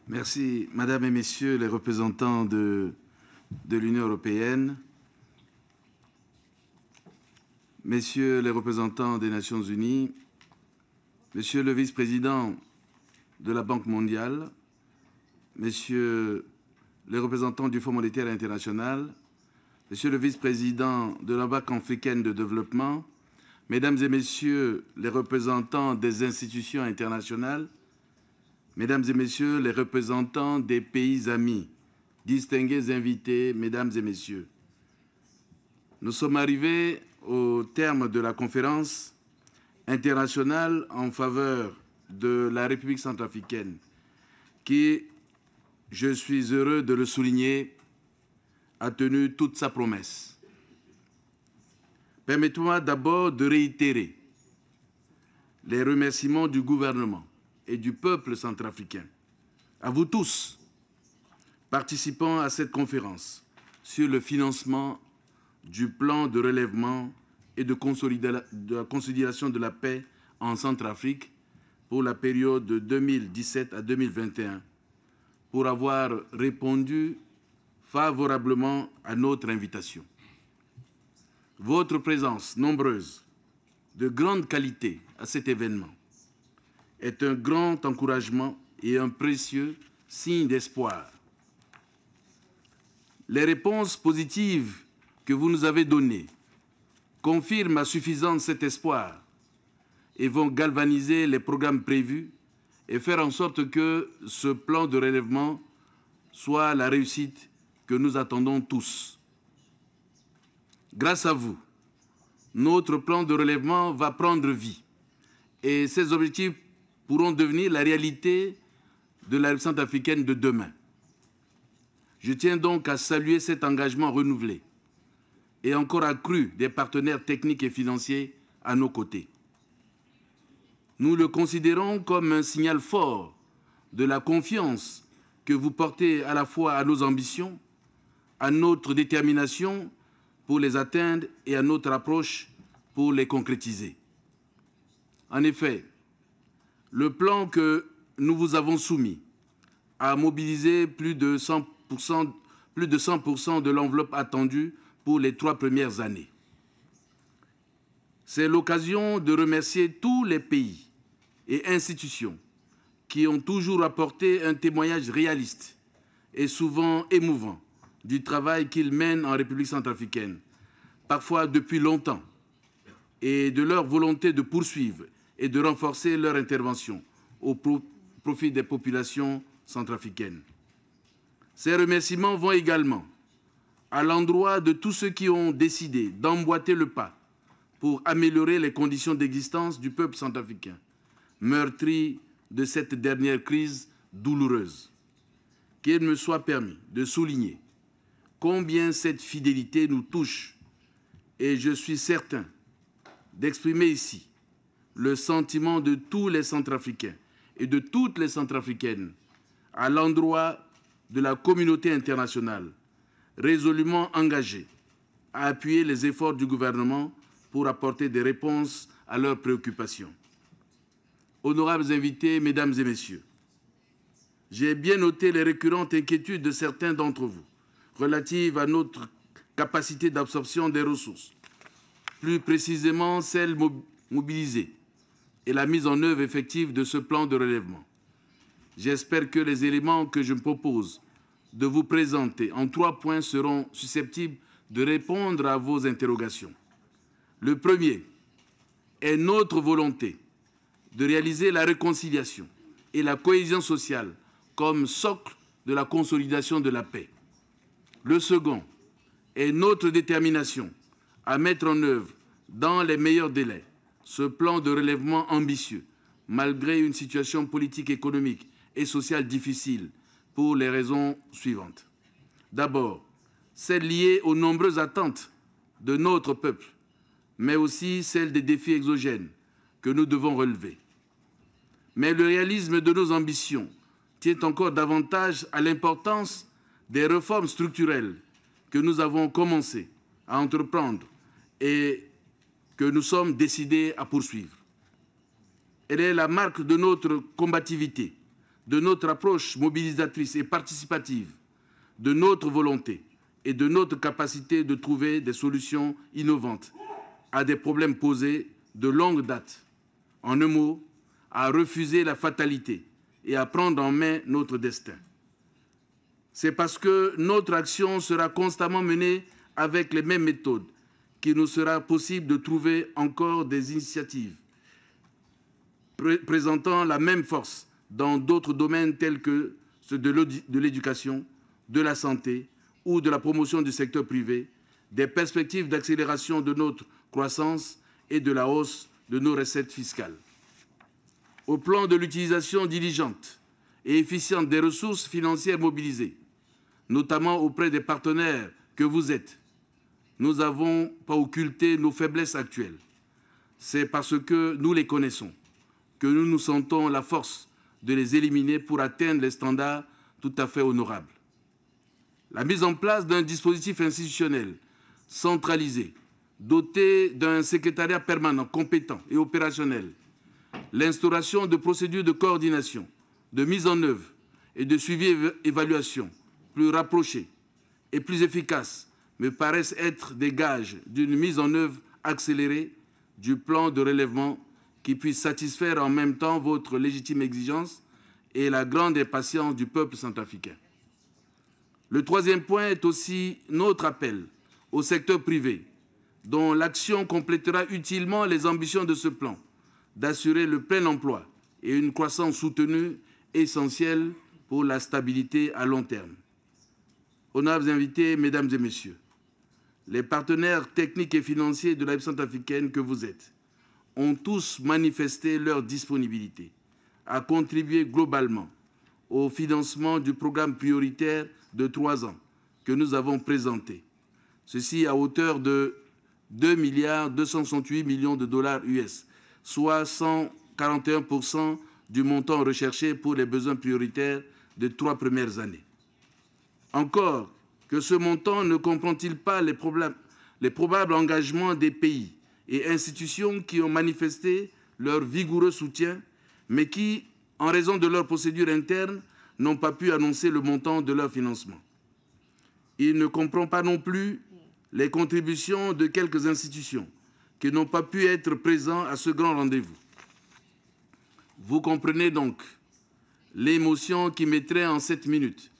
Merci, Madame et Messieurs les représentants de l'Union européenne, Messieurs les représentants des Nations unies, Monsieur le vice-président de la Banque mondiale, Messieurs les représentants du Fonds monétaire international, Monsieur le vice-président de la Banque africaine de développement, Mesdames et Messieurs les représentants des institutions internationales, Mesdames et Messieurs les représentants des pays amis, distingués invités, Mesdames et Messieurs, nous sommes arrivés au terme de la conférence internationale en faveur de la République centrafricaine, qui, je suis heureux de le souligner, a tenu toute sa promesse. Permettez-moi d'abord de réitérer les remerciements du gouvernement et du peuple centrafricain, à vous tous, participant à cette conférence sur le financement du plan de relèvement et de consolidation de la paix en Centrafrique pour la période de 2017 à 2021, pour avoir répondu favorablement à notre invitation. Votre présence nombreuse, de grande qualité à cet événement, est un grand encouragement et un précieux signe d'espoir. Les réponses positives que vous nous avez données confirment à suffisance cet espoir et vont galvaniser les programmes prévus et faire en sorte que ce plan de relèvement soit la réussite que nous attendons tous. Grâce à vous, notre plan de relèvement va prendre vie et ces objectifs pourront devenir la réalité de la République centrafricaine de demain. Je tiens donc à saluer cet engagement renouvelé et encore accru des partenaires techniques et financiers à nos côtés. Nous le considérons comme un signal fort de la confiance que vous portez à la fois à nos ambitions, à notre détermination pour les atteindre et à notre approche pour les concrétiser. En effet, le plan que nous vous avons soumis a mobilisé plus de 100% de l'enveloppe attendue pour les 3 premières années. C'est l'occasion de remercier tous les pays et institutions qui ont toujours apporté un témoignage réaliste et souvent émouvant du travail qu'ils mènent en République centrafricaine, parfois depuis longtemps, et de leur volonté de poursuivre et de renforcer leur intervention au profit des populations centrafricaines. Ces remerciements vont également à l'endroit de tous ceux qui ont décidé d'emboîter le pas pour améliorer les conditions d'existence du peuple centrafricain, meurtri de cette dernière crise douloureuse. Qu'il me soit permis de souligner combien cette fidélité nous touche, et je suis certain d'exprimer ici le sentiment de tous les Centrafricains et de toutes les Centrafricaines à l'endroit de la communauté internationale, résolument engagée à appuyer les efforts du gouvernement pour apporter des réponses à leurs préoccupations. Honorables invités, Mesdames et Messieurs, j'ai bien noté les récurrentes inquiétudes de certains d'entre vous relatives à notre capacité d'absorption des ressources, plus précisément celles mobilisées et la mise en œuvre effective de ce plan de relèvement. J'espère que les éléments que je me propose de vous présenter en 3 points seront susceptibles de répondre à vos interrogations. Le premier est notre volonté de réaliser la réconciliation et la cohésion sociale comme socle de la consolidation de la paix. Le second est notre détermination à mettre en œuvre dans les meilleurs délais ce plan de relèvement ambitieux, malgré une situation politique, économique et sociale difficile, pour les raisons suivantes. D'abord, celle liée aux nombreuses attentes de notre peuple, mais aussi celle des défis exogènes que nous devons relever. Mais le réalisme de nos ambitions tient encore davantage à l'importance des réformes structurelles que nous avons commencé à entreprendre et que nous sommes décidés à poursuivre. Elle est la marque de notre combativité, de notre approche mobilisatrice et participative, de notre volonté et de notre capacité de trouver des solutions innovantes à des problèmes posés de longue date. En un mot, à refuser la fatalité et à prendre en main notre destin. C'est parce que notre action sera constamment menée avec les mêmes méthodes qu'il nous sera possible de trouver encore des initiatives présentant la même force dans d'autres domaines tels que ceux de l'éducation, de la santé ou de la promotion du secteur privé, des perspectives d'accélération de notre croissance et de la hausse de nos recettes fiscales. Au plan de l'utilisation diligente et efficiente des ressources financières mobilisées, notamment auprès des partenaires que vous êtes, nous n'avons pas occulté nos faiblesses actuelles. C'est parce que nous les connaissons que nous nous sentons la force de les éliminer pour atteindre les standards tout à fait honorables. La mise en place d'un dispositif institutionnel centralisé, doté d'un secrétariat permanent, compétent et opérationnel, l'instauration de procédures de coordination, de mise en œuvre et de suivi-évaluation plus rapprochées et plus efficaces me paraissent être des gages d'une mise en œuvre accélérée du plan de relèvement qui puisse satisfaire en même temps votre légitime exigence et la grande impatience du peuple centrafricain. Le troisième point est aussi notre appel au secteur privé, dont l'action complétera utilement les ambitions de ce plan, d'assurer le plein emploi et une croissance soutenue essentielle pour la stabilité à long terme. Honorables invités, mesdames et messieurs, les partenaires techniques et financiers de la République centrafricaine que vous êtes ont tous manifesté leur disponibilité à contribuer globalement au financement du programme prioritaire de 3 ans que nous avons présenté. Ceci à hauteur de 2,268 milliards de dollars US, soit 141% du montant recherché pour les besoins prioritaires des 3 premières années. Encore que ce montant ne comprend-il pas les probables engagements des pays et institutions qui ont manifesté leur vigoureux soutien, mais qui, en raison de leurs procédures internes, n'ont pas pu annoncer le montant de leur financement. Il ne comprend pas non plus les contributions de quelques institutions qui n'ont pas pu être présents à ce grand rendez-vous. Vous comprenez donc l'émotion qui mettrait en 7 minutes,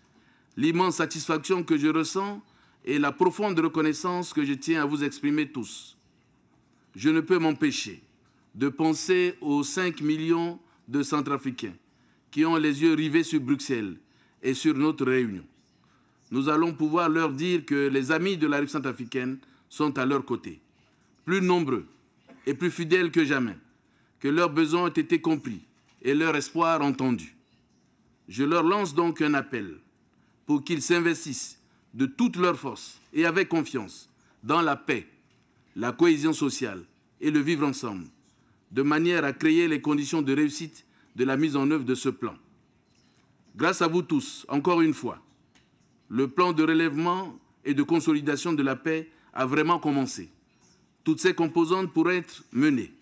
l'immense satisfaction que je ressens et la profonde reconnaissance que je tiens à vous exprimer tous. Je ne peux m'empêcher de penser aux 5 millions de Centrafricains qui ont les yeux rivés sur Bruxelles et sur notre réunion. Nous allons pouvoir leur dire que les amis de la République centrafricaine sont à leur côté, plus nombreux et plus fidèles que jamais, que leurs besoins ont été compris et leurs espoirs entendus. Je leur lance donc un appel pour qu'ils s'investissent de toutes leurs forces et avec confiance dans la paix, la cohésion sociale et le vivre ensemble, de manière à créer les conditions de réussite de la mise en œuvre de ce plan. Grâce à vous tous, encore une fois, le plan de relèvement et de consolidation de la paix a vraiment commencé. Toutes ces composantes pourraient être menées.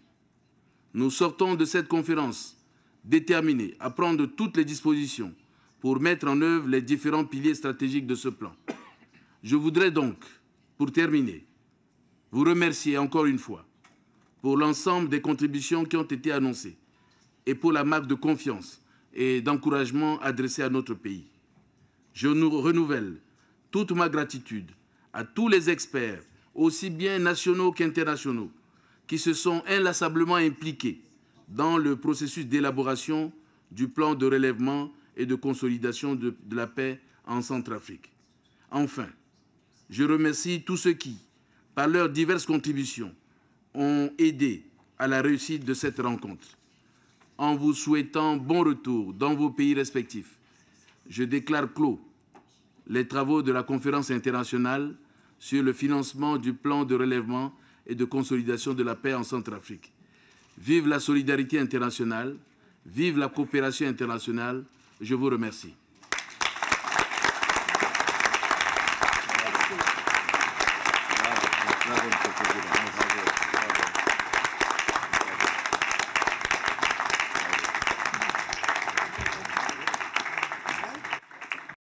Nous sortons de cette conférence déterminés à prendre toutes les dispositions pour mettre en œuvre les différents piliers stratégiques de ce plan. Je voudrais donc, pour terminer, vous remercier encore une fois pour l'ensemble des contributions qui ont été annoncées et pour la marque de confiance et d'encouragement adressée à notre pays. Je nous renouvelle toute ma gratitude à tous les experts, aussi bien nationaux qu'internationaux, qui se sont inlassablement impliqués dans le processus d'élaboration du plan de relèvement et de consolidation de la paix en Centrafrique. Enfin, je remercie tous ceux qui, par leurs diverses contributions, ont aidé à la réussite de cette rencontre. En vous souhaitant bon retour dans vos pays respectifs, je déclare clos les travaux de la conférence internationale sur le financement du plan de relèvement et de consolidation de la paix en Centrafrique. Vive la solidarité internationale, vive la coopération internationale. Je vous remercie.